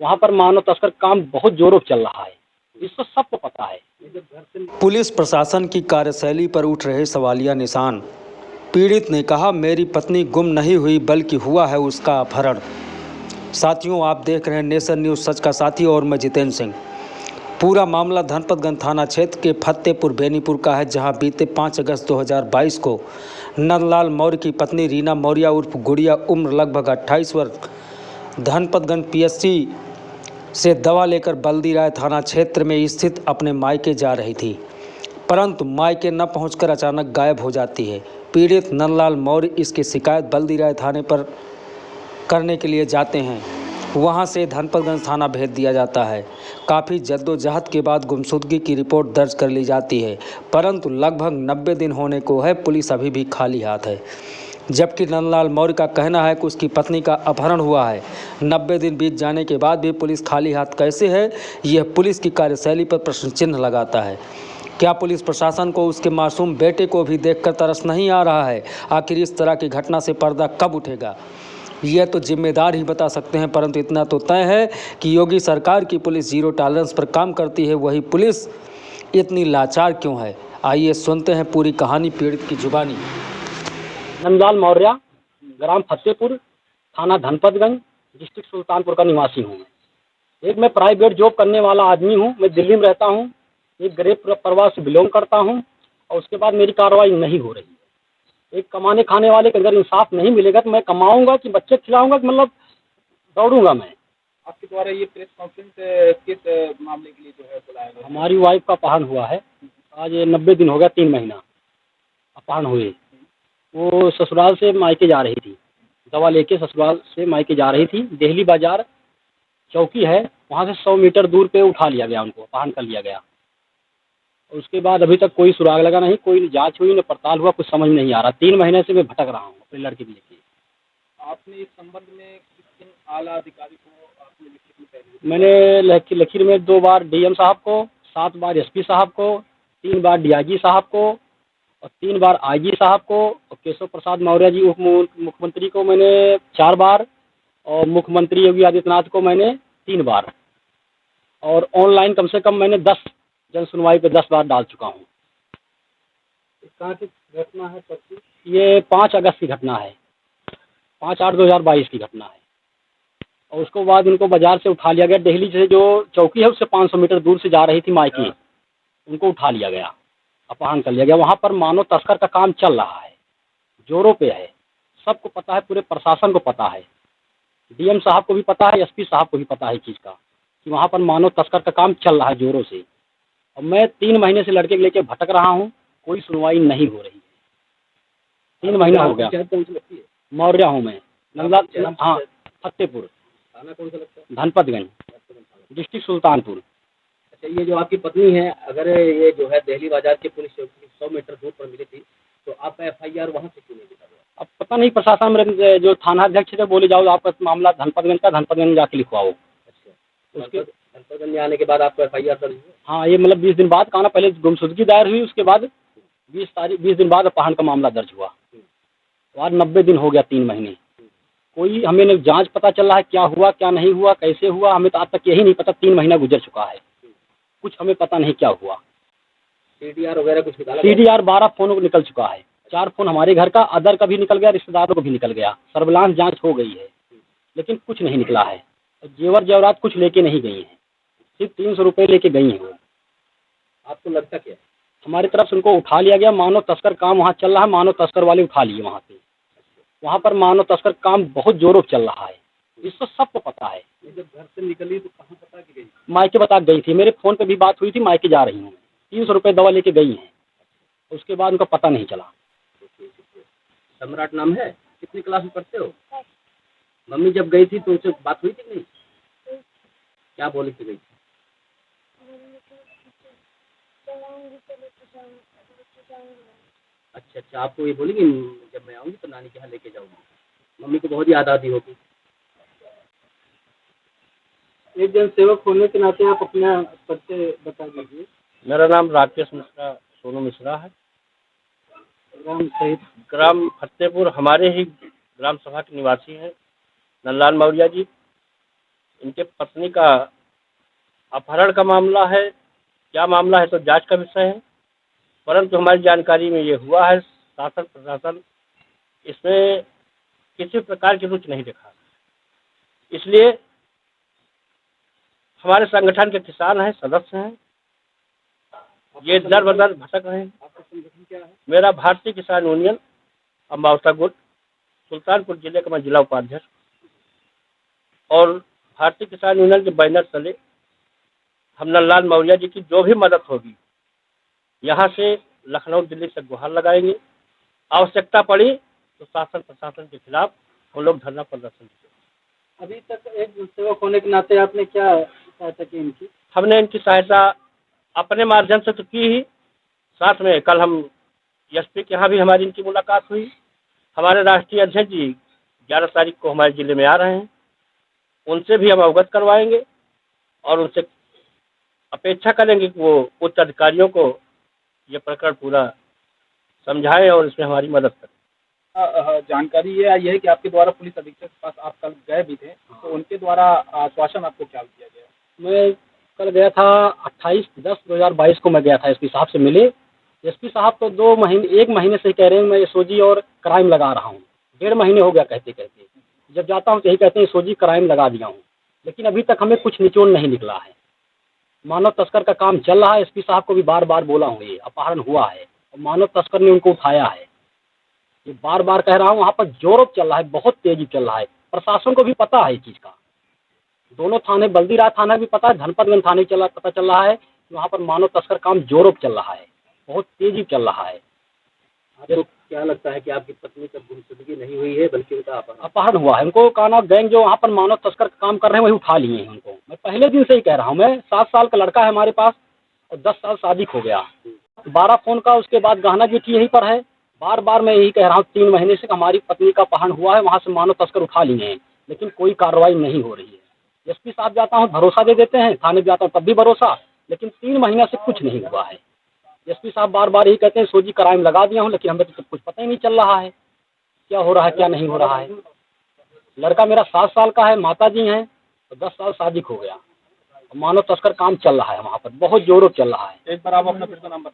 वहाँ पर मानव तस्कर काम बहुत जोरों से चल रहा है, इसको सबको पता है। पुलिस प्रशासन की कार्यशैली पर उठ रहे सवालिया निशान। पीड़ित ने कहा, मेरी पत्नी गुम नहीं हुई बल्कि हुआ है उसका अपहरण। साथियों, आप देख रहे हैं नेशन न्यूज़ सच का साथी और मैं जितेंद्र सिंह। पूरा मामला धनपतगंज थाना क्षेत्र के फतेहपुर बेनीपुर का है, जहां बीते 5 अगस्त 2022 को नंदलाल मौर्य की पत्नी रीना मौर्य उर्फ गुड़िया उम्र लगभग 28 वर्ष धनपतगंज पीएससी से दवा लेकर बल्दी राय थाना क्षेत्र में स्थित अपने मायके जा रही थी, परंतु मायके न पहुंचकर अचानक गायब हो जाती है। पीड़ित नंदलाल मौर्य इसकी शिकायत बल्दी राय थाने पर करने के लिए जाते हैं। वहां से धनपतगंज थाना भेज दिया जाता है। काफ़ी जद्दोजहद के बाद गुमशुदगी की रिपोर्ट दर्ज कर ली जाती है, परंतु लगभग 90 दिन होने को है, पुलिस अभी भी खाली हाथ है। जबकि नंदलाल मौर्य का कहना है कि उसकी पत्नी का अपहरण हुआ है। 90 दिन बीत जाने के बाद भी पुलिस खाली हाथ कैसे है, यह पुलिस की कार्यशैली पर प्रश्न चिन्ह लगाता है। क्या पुलिस प्रशासन को उसके मासूम बेटे को भी देखकर तरस नहीं आ रहा है? आखिर इस तरह की घटना से पर्दा कब उठेगा, यह तो जिम्मेदार ही बता सकते हैं। परंतु इतना तो तय है कि योगी सरकार की पुलिस जीरो टॉलरेंस पर काम करती है, वही पुलिस इतनी लाचार क्यों है? आइए सुनते हैं पूरी कहानी पीड़ित की जुबानी। नंदलाल मौर्य, ग्राम फतेहपुर, थाना धनपतगंज, डिस्ट्रिक्ट सुल्तानपुर का निवासी हूँ। एक मैं प्राइवेट जॉब करने वाला आदमी हूँ। मैं दिल्ली में रहता हूँ, एक गरीब परिवार से बिलोंग करता हूँ, और उसके बाद मेरी कार्रवाई नहीं हो रही। एक कमाने खाने वाले के अगर इंसाफ नहीं मिलेगा तो मैं कमाऊंगा कि बच्चे खिलाऊंगा कि मतलब दौड़ूंगा मैं। आपके द्वारा ये प्रेस कॉन्फ्रेंस किस मामले के लिए जो है बुलाया गया? हमारी वाइफ का अपहरण हुआ है। आज 90 दिन हो गया, 3 महीना अपहरण हुए। वो ससुराल से मायके जा रही थी, दवा लेके ससुराल से मायके जा रही थी। देहली बाजार चौकी है, वहाँ से 100 मीटर दूर पे उठा लिया गया, उनको अपहरण कर लिया गया। उसके बाद अभी तक कोई सुराग लगा नहीं, कोई जांच हुई न पड़ताल हुआ, कुछ समझ नहीं आ रहा। 3 महीने से मैं भटक रहा हूँ अपने लड़के को लेके। आपने इस संबंध में किन आला अधिकारी को आपने लिखित में पहले? मैंने लखीर में 2 बार डीएम साहब को, 7 बार एसपी साहब को, 3 बार डीआईजी साहब को और 3 बार आईजी साहब को, और केशव प्रसाद मौर्य जी उप मुख्यमंत्री को मैंने 4 बार, और मुख्यमंत्री योगी आदित्यनाथ को मैंने 3 बार, और ऑनलाइन कम से कम मैंने 10 जन सुनवाई पे 10 बार डाल चुका हूँ। कहाँ की घटना है? ये 5 अगस्त की घटना है, 5/8/2022 की घटना है। और उसके बाद उनको बाजार से उठा लिया गया। दिल्ली से जो चौकी है उससे 500 मीटर दूर से जा रही थी मायके, उनको उठा लिया गया, अपहरण कर लिया गया। वहाँ पर मानव तस्कर का काम चल रहा है, जोरों पे है, सबको पता है, पूरे प्रशासन को पता है, डीएम साहब को भी पता है, एसपी साहब को भी पता है चीज़ का कि वहाँ पर मानव तस्कर का काम चल रहा है जोरों से। और मैं 3 महीने से लड़के को लेके भटक रहा हूँ, कोई सुनवाई नहीं हो रही है। 3 महीना हो गया। मौर्य हूँ मैं, नंदलाल, हाँ, फतेहपुर, थाना कौन सा लगता है? धनपतगंज, डिस्ट्रिक्ट सुल्तानपुर। अच्छा, ये जो आपकी पत्नी है, अगर ये जो है दिल्ली बाजार के पुलिस चौकी 100 मीटर दूर पर मिली थी, तो आपका एफआईआर वहाँ से क्यों नहीं लिखा गया? अब पता नहीं, प्रशासन में जो थाना अध्यक्ष थे बोले जाओ आपका मामला धनपतगंज का, धनपतगंज जाके लिखवाओ। अच्छा, उसके धनपतगंज आने के बाद आपका एफआईआर दर्ज हुआ? हाँ, ये मतलब 20 दिन बाद कहा ना, पहले गुमशुदगी दायर हुई, उसके बाद 20 दिन बाद अपहरण का मामला दर्ज हुआ। तो आज 90 दिन हो गया, 3 महीने कोई हमें न जांच पता चल रहा है क्या हुआ क्या नहीं हुआ, कैसे हुआ, हमें तो आज तक यही नहीं पता। 3 महीना गुजर चुका है, कुछ हमें पता नहीं क्या हुआ। सीडीआर वगैरह कुछ निकाला? सीडीआर 12 फोन निकल चुका है, 4 फोन हमारे घर का, अदर का भी निकल गया, रिश्तेदारों को भी निकल गया। सर्विलांस जांच हो गई है, लेकिन कुछ नहीं निकला है। जेवर जेवरात कुछ लेके नहीं गई हैं, सिर्फ 300 रुपये लेके गई हैं वो। आपको लगता क्या? हमारी तरफ से उनको उठा लिया गया। मानव तस्कर काम वहाँ चल रहा है, मानव तस्कर वाले उठा लिए वहाँ से। वहाँ पर मानव तस्कर काम बहुत जोरों से चल रहा है, इसको सबको पता है। जब घर से निकली तो कहाँ पता की गई? मायके बता गई थी, मेरे फ़ोन पे भी बात हुई थी, मायके जा रही हूँ। 300 रुपये दवा लेके गई हैं, उसके बाद उनका पता नहीं चला। सम्राट नाम है? कितनी क्लास में पढ़ते हो? मम्मी जब गई थी तो उनसे बात हुई थी नहीं? क्या बोली थी गई थी? अच्छा, आपको ये बोलेंगी जब मैं आऊँगी तो नानी के यहाँ लेके जाऊँगी? मम्मी को बहुत याद आती होगी। एक जन सेवक होने के नाते आप अपना परिचय बता दीजिए। मेरा नाम राकेश मिश्रा, सोनू मिश्रा है। ग्राम सहित ग्राम फतेहपुर, हमारे ही ग्राम सभा के निवासी हैं नंदलाल मौर्य जी। इनके पत्नी का अपहरण का मामला है। क्या मामला है तो जांच का विषय है, परंतु हमारी जानकारी में ये हुआ है। शासन प्रशासन इसमें किसी प्रकार की रुचि नहीं दिखा, इसलिए हमारे संगठन के किसान हैं, सदस्य हैं, ये दर बदर भटक रहे हैं। आपका संगठन क्या है? मेरा भारतीय किसान यूनियन अम्बावता गुट सुल्तानपुर जिले का मैं जिला उपाध्यक्ष, और भारतीय किसान यूनियन के बैनर तले हम नंदलाल मौर्य जी की जो भी मदद होगी यहाँ से लखनऊ दिल्ली से गुहार लगाएंगे। आवश्यकता पड़ी तो शासन प्रशासन के खिलाफ हम लोग धरना प्रदर्शन करेंगे। अभी तक एक सेवक होने के नाते आपने क्या सहायता की इनकी? हमने इनकी सहायता अपने माध्यम से तो की ही, साथ में कल हम एसपी के यहाँ भी हमारी इनकी मुलाकात हुई। हमारे राष्ट्रीय अध्यक्ष जी 11 तारीख को हमारे जिले में आ रहे हैं, उनसे भी हम अवगत करवाएंगे और उनसे अपेक्षा करेंगे कि वो उच्च अधिकारियों को ये प्रकरण पूरा समझाएं और इसमें हमारी मदद करें। जानकारी ये आई है कि आपके द्वारा पुलिस अधीक्षक के पास आप कल गए भी थे, तो उनके द्वारा आश्वासन आपको क्या दिया गया? मैं कल गया था 28/10/2022 को मैं गया था एसपी साहब से मिले। एसपी साहब तो 1 महीने से कह रहे हैं मैं एसओजी और क्राइम लगा रहा हूँ। 1.5 महीने हो गया कहते कहते। जब जाता हूँ तो यही कहते हैं एसओजी क्राइम लगा दिया हूँ, लेकिन अभी तक हमें कुछ निचोड़ नहीं निकला है। मानव तस्कर का काम चल रहा है। एसपी साहब को भी बार बार बोला हूँ ये अपहरण हुआ है और मानव तस्कर ने उनको उठाया है। ये बार बार कह रहा हूँ, वहाँ पर जोरों चल रहा है, बहुत तेजी चल रहा है। प्रशासन को भी पता है इस चीज़ का। दोनों थाने, बल्दीराज थाना भी पता है, धनपतगंज थाने पता चल रहा है कि वहाँ पर मानव तस्कर काम जोरों चल रहा है, बहुत तेजी चल रहा है। आपको क्या लगता है कि आपकी पत्नी का गुमशुदगी नहीं हुई है बल्कि उनका अपहरण हुआ है? उनको कहा ना, गैंग जो वहाँ पर मानव तस्कर का काम कर रहे हैं वही उठा लिए हैं उनको। मैं पहले दिन से ही कह रहा हूँ। मैं 7 साल का लड़का है हमारे पास और 10 साल शादी हो गया, 12 फोन का, उसके बाद गहना गिट्टी यहीं पर है। बार बार मैं यही कह रहा हूँ 3 महीने से हमारी पत्नी का अपहरण हुआ है, वहाँ से मानव तस्कर उठा लिए हैं, लेकिन कोई कार्रवाई नहीं हो रही है। एसपी साहब जाता हूँ भरोसा दे देते हैं, थाने जाता हूँ तब भी भरोसा, लेकिन 3 महीना से कुछ नहीं हुआ है। एसपी साहब बार बार यही कहते हैं एसओजी क्राइम लगा दिया हूँ, लेकिन हमें तो कुछ पता ही नहीं चल रहा है क्या हो रहा है क्या नहीं हो रहा है। लड़का मेरा 7 साल का है, माता जी हैं, तो 10 साल शादी हो गया। मानव तस्कर काम चल रहा है वहाँ पर, बहुत जोरों चल रहा है। एक बार आप अपना फिर से नाम बता